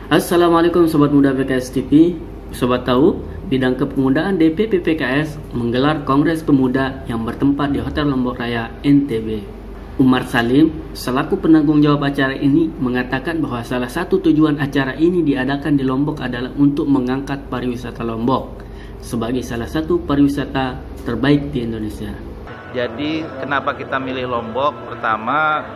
Assalamualaikum Sobat Muda PKS TV. Sobat tahu, bidang kepemudaan DPP PKS menggelar Kongres Pemuda yang bertempat di Hotel Lombok Raya, NTB. Umar Salim, selaku penanggung jawab acara ini, mengatakan bahwa salah satu tujuan acara ini diadakan di Lombok adalah untuk mengangkat pariwisata Lombok sebagai salah satu pariwisata terbaik di Indonesia. Jadi kenapa kita milih Lombok? Pertama,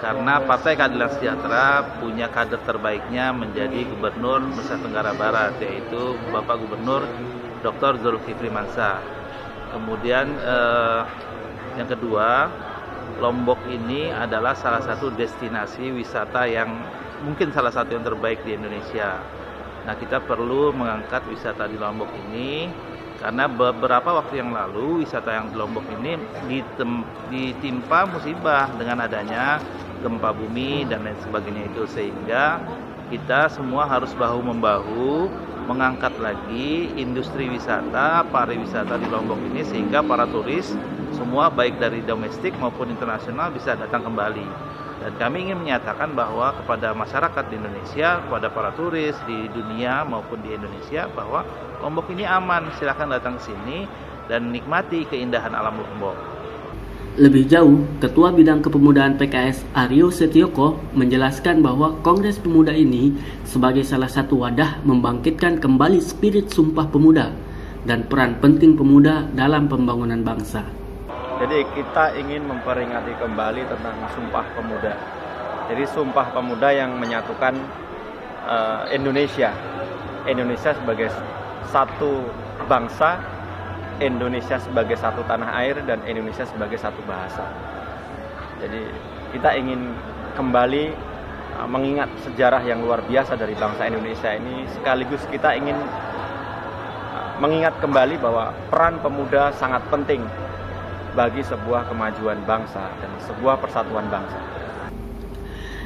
karena Partai Keadilan Sejahtera punya kader terbaiknya menjadi Gubernur Nusa Tenggara Barat, yaitu Bapak Gubernur Dr. Zulkifli Mansah. Kemudian yang kedua, Lombok ini adalah salah satu destinasi wisata yang mungkin salah satu yang terbaik di Indonesia. Nah, kita perlu mengangkat wisata di Lombok ini karena beberapa waktu yang lalu wisata yang di Lombok ini ditimpa musibah dengan adanya gempa bumi dan lain sebagainya itu, sehingga kita semua harus bahu-membahu mengangkat lagi industri wisata, pariwisata di Lombok ini sehingga para turis semua baik dari domestik maupun internasional bisa datang kembali. Dan kami ingin menyatakan bahwa kepada masyarakat di Indonesia, kepada para turis di dunia maupun di Indonesia, bahwa Lombok ini aman, silakan datang ke sini dan nikmati keindahan alam Lombok. Lebih jauh, Ketua Bidang Kepemudaan PKS Aryo Setioko menjelaskan bahwa Kongres Pemuda ini sebagai salah satu wadah membangkitkan kembali spirit Sumpah Pemuda dan peran penting pemuda dalam pembangunan bangsa. Jadi kita ingin memperingati kembali tentang Sumpah Pemuda. Jadi Sumpah Pemuda yang menyatukan Indonesia sebagai satu bangsa, Indonesia sebagai satu tanah air, dan Indonesia sebagai satu bahasa. Jadi kita ingin kembali mengingat sejarah yang luar biasa dari bangsa Indonesia ini, sekaligus kita ingin mengingat kembali bahwa peran pemuda sangat penting bagi sebuah kemajuan bangsa dan sebuah persatuan bangsa.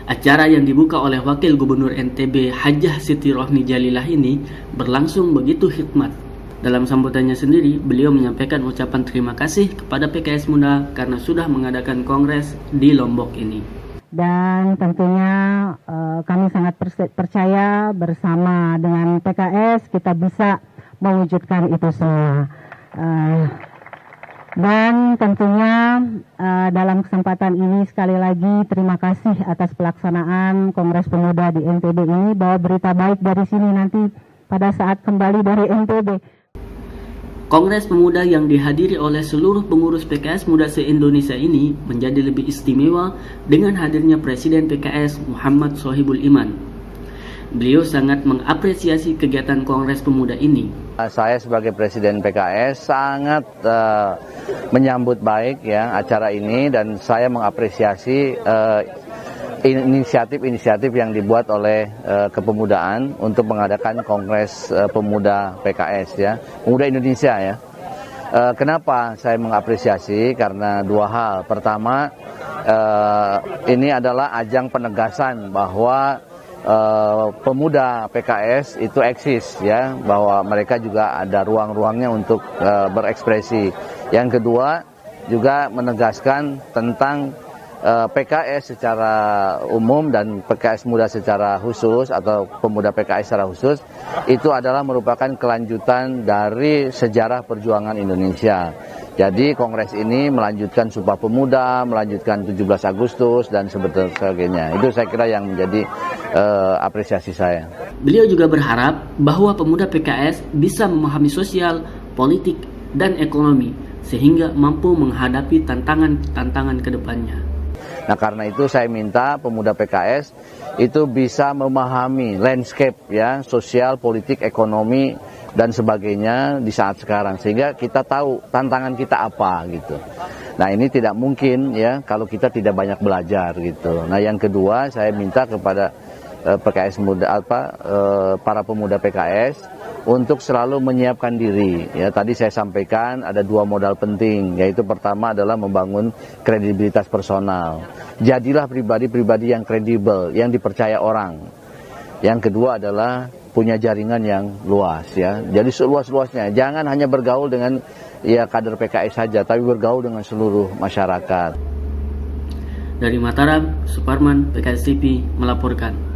Acara yang dibuka oleh Wakil Gubernur NTB Hajah Siti Rohmi Jalilah ini berlangsung begitu hikmat. Dalam sambutannya sendiri, beliau menyampaikan ucapan terima kasih kepada PKS Muda karena sudah mengadakan kongres di Lombok ini. Dan tentunya kami sangat percaya bersama dengan PKS kita bisa mewujudkan itu semua. Dan tentunya dalam kesempatan ini sekali lagi terima kasih atas pelaksanaan Kongres Pemuda di NTB ini, bahwa berita baik dari sini nanti pada saat kembali dari NTB. Kongres Pemuda yang dihadiri oleh seluruh pengurus PKS Muda se-Indonesia ini menjadi lebih istimewa dengan hadirnya Presiden PKS Muhammad Sohibul Iman. Beliau sangat mengapresiasi kegiatan Kongres Pemuda ini. Saya sebagai Presiden PKS sangat menyambut baik ya acara ini, dan saya mengapresiasi inisiatif-inisiatif yang dibuat oleh kepemudaan untuk mengadakan Kongres Pemuda PKS ya, Pemuda Indonesia ya. Kenapa saya mengapresiasi? Karena dua hal. Pertama, ini adalah ajang penegasan bahwa pemuda PKS itu eksis ya, bahwa mereka juga ada ruang-ruangnya untuk berekspresi. Yang kedua, juga menegaskan tentang PKS secara umum dan PKS Muda secara khusus atau pemuda PKS secara khusus itu adalah merupakan kelanjutan dari sejarah perjuangan Indonesia. Jadi kongres ini melanjutkan Sumpah Pemuda, melanjutkan 17 Agustus dan sebagainya. Itu saya kira yang menjadi apresiasi saya. Beliau juga berharap bahwa pemuda PKS bisa memahami sosial, politik, dan ekonomi sehingga mampu menghadapi tantangan ke depannya. Nah, karena itu saya minta pemuda PKS itu bisa memahami landscape ya, sosial, politik, ekonomi dan sebagainya di saat sekarang, sehingga kita tahu tantangan kita apa gitu. Nah, ini tidak mungkin ya kalau kita tidak banyak belajar gitu. Nah, yang kedua saya minta kepada PKS muda para pemuda PKS untuk selalu menyiapkan diri ya. Tadi saya sampaikan ada dua modal penting, yaitu pertama adalah membangun kredibilitas personal. Jadilah pribadi-pribadi yang kredibel, yang dipercaya orang. Yang kedua adalah punya jaringan yang luas ya. Jadi seluas-luasnya, jangan hanya bergaul dengan ya kader PKS saja, tapi bergaul dengan seluruh masyarakat. Dari Mataram, Suparman, PKS TV melaporkan.